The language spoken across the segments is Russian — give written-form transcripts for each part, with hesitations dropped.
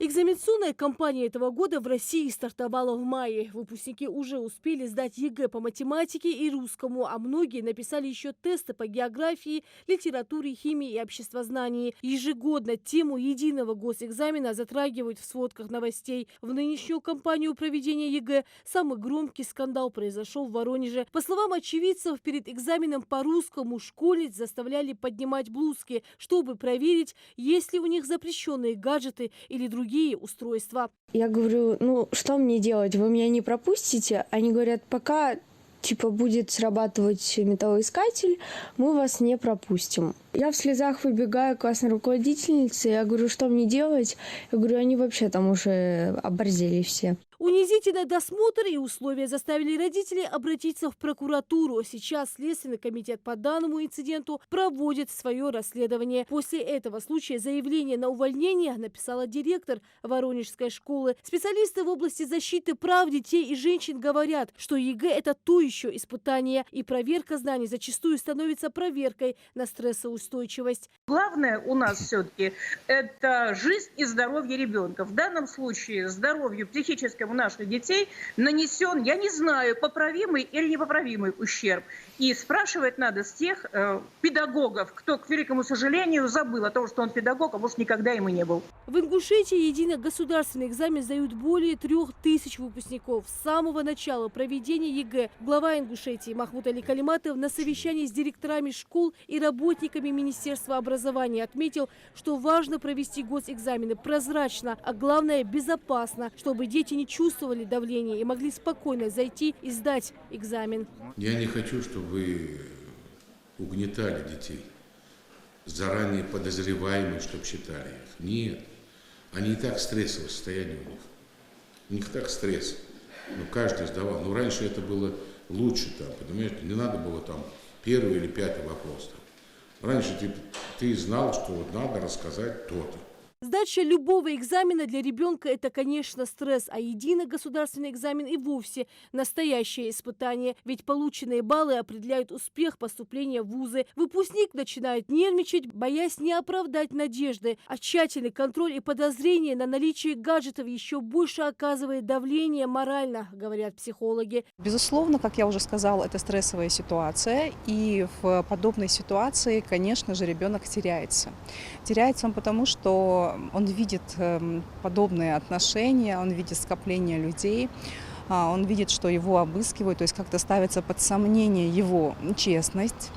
Экзаменационная кампания этого года в России стартовала в мае. Выпускники уже успели сдать ЕГЭ по математике и русскому, а многие написали еще тесты по географии, литературе, химии и обществознании. Ежегодно тему единого госэкзамена затрагивают в сводках новостей. В нынешнюю кампанию проведения ЕГЭ самый громкий скандал произошел в Воронеже. По словам очевидцев, перед экзаменом по русскому школьниц заставляли поднимать блузки, чтобы проверить, есть ли у них запрещенные гаджеты или другие устройства. Я говорю, ну что мне делать, вы меня не пропустите? Они говорят, пока будет срабатывать металлоискатель, мы вас не пропустим. Я в слезах выбегаю к классной руководительнице, я говорю, что мне делать? Я говорю, они вообще там уже оборзели все. Унизительный досмотр и условия заставили родителей обратиться в прокуратуру. Сейчас Следственный комитет по данному инциденту проводит свое расследование. После этого случая заявление на увольнение написала директор Воронежской школы. Специалисты в области защиты прав детей и женщин говорят, что ЕГЭ – это то еще испытание, и проверка знаний зачастую становится проверкой на стрессоустойчивость. Главное у нас все-таки это жизнь и здоровье ребенка. В данном случае здоровью психическому наших детей нанесен, я не знаю, поправимый или непоправимый ущерб. И спрашивать надо с тех педагогов, кто, к великому сожалению, забыл о том, что он педагог, а может, никогда им и не был. В Ингушетии единый государственный экзамен сдают более 3000 выпускников. С самого начала проведения ЕГЭ глава Ингушетии Махмуд Али Калиматов на совещании с директорами школ и работниками Министерства образования отметил, что важно провести госэкзамены прозрачно, а главное безопасно, чтобы дети не чувствовали давления и могли спокойно зайти и сдать экзамен. Я не хочу, чтобы вы угнетали детей, заранее подозреваемые, чтобы считали их. Нет, они и так стрессовое состояние у них. У них так стресс. Каждый сдавал. Раньше это было лучше, понимаете, не надо было первый или пятый вопрос. Раньше ты знал, что надо рассказать то-то. Сдача любого экзамена для ребенка – это, конечно, стресс, а единый государственный экзамен и вовсе настоящее испытание. Ведь полученные баллы определяют успех поступления в вузы. Выпускник начинает нервничать, боясь не оправдать надежды. А тщательный контроль и подозрение на наличие гаджетов еще больше оказывает давление морально, говорят психологи. Безусловно, как я уже сказала, это стрессовая ситуация. И в подобной ситуации, конечно же, ребенок теряется. Теряется он потому, что он видит подобные отношения, он видит скопление людей, он видит, что его обыскивают, то есть как-то ставится под сомнение его честность,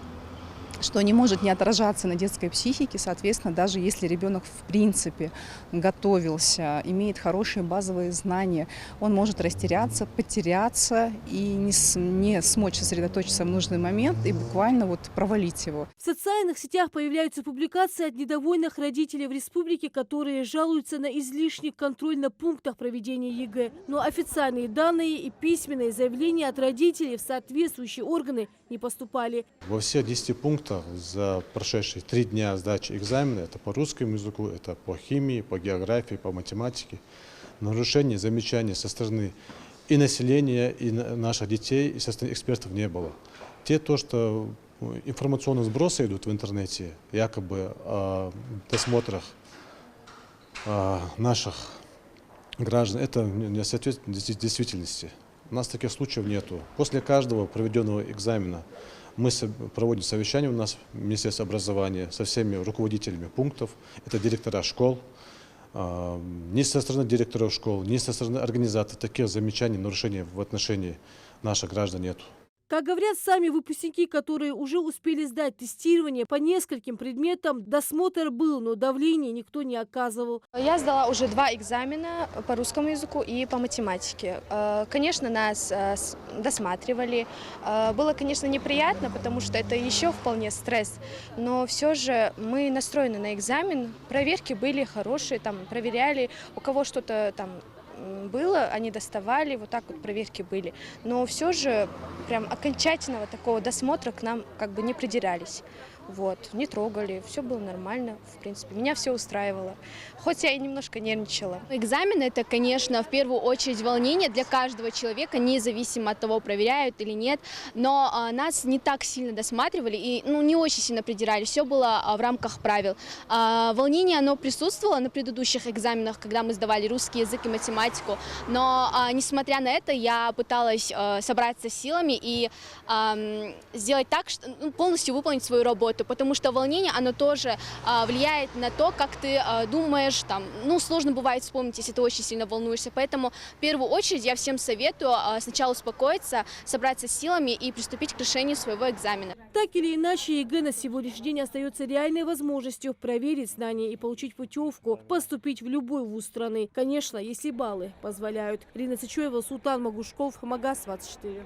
что не может не отражаться на детской психике. Соответственно, даже если ребенок в принципе готовился, имеет хорошие базовые знания, он может растеряться, потеряться и не смочь сосредоточиться в нужный момент и буквально провалить его. В социальных сетях появляются публикации от недовольных родителей в республике, которые жалуются на излишний контроль на пунктах проведения ЕГЭ. Но официальные данные и письменные заявления от родителей в соответствующие органы не поступали. Во всех 10 пунктах за прошедшие 3 дня сдачи экзамена, это по русскому языку, это по химии, по географии, по математике, нарушений, замечаний со стороны и населения, и наших детей, и со стороны экспертов не было. Что информационные сбросы идут в интернете, якобы о досмотрах наших граждан, это не соответствует действительности. У нас таких случаев нету. После каждого проведенного экзамена мы проводим совещание у нас в Министерстве образования со всеми руководителями пунктов, это директора школ. Ни со стороны директоров школ, ни со стороны организаторов таких замечаний, нарушений в отношении наших граждан нету. Как говорят сами выпускники, которые уже успели сдать тестирование по нескольким предметам, досмотр был, но давления никто не оказывал. Я сдала уже 2 экзамена по русскому языку и по математике. Конечно, нас досматривали. Было, конечно, неприятно, потому что это еще вполне стресс. Но все же мы настроены на экзамен. Проверки были хорошие, проверяли, у кого что-то было, они доставали, вот так проверки были. Но все же прям окончательного такого досмотра к нам не придирались. Вот, не трогали, все было нормально, в принципе, меня все устраивало, хоть я и немножко нервничала. Экзамен – это, конечно, в первую очередь волнение для каждого человека, независимо от того, проверяют или нет. Но нас не так сильно досматривали и не очень сильно придирали. Все было в рамках правил. Волнение, оно присутствовало на предыдущих экзаменах, когда мы сдавали русский язык и математику. Но, несмотря на это, я пыталась собраться силами и сделать так, что полностью выполнить свою работу. Потому что волнение, оно тоже влияет на то, как ты думаешь, сложно бывает вспомнить, если ты очень сильно волнуешься. Поэтому в первую очередь я всем советую сначала успокоиться, собраться с силами и приступить к решению своего экзамена. Так или иначе, ЕГЭ на сегодняшний день остается реальной возможностью проверить знания и получить путевку, поступить в любой вуз страны. Конечно, если баллы позволяют. Ирина Сычуева, Султан Магушков, Магаз 24.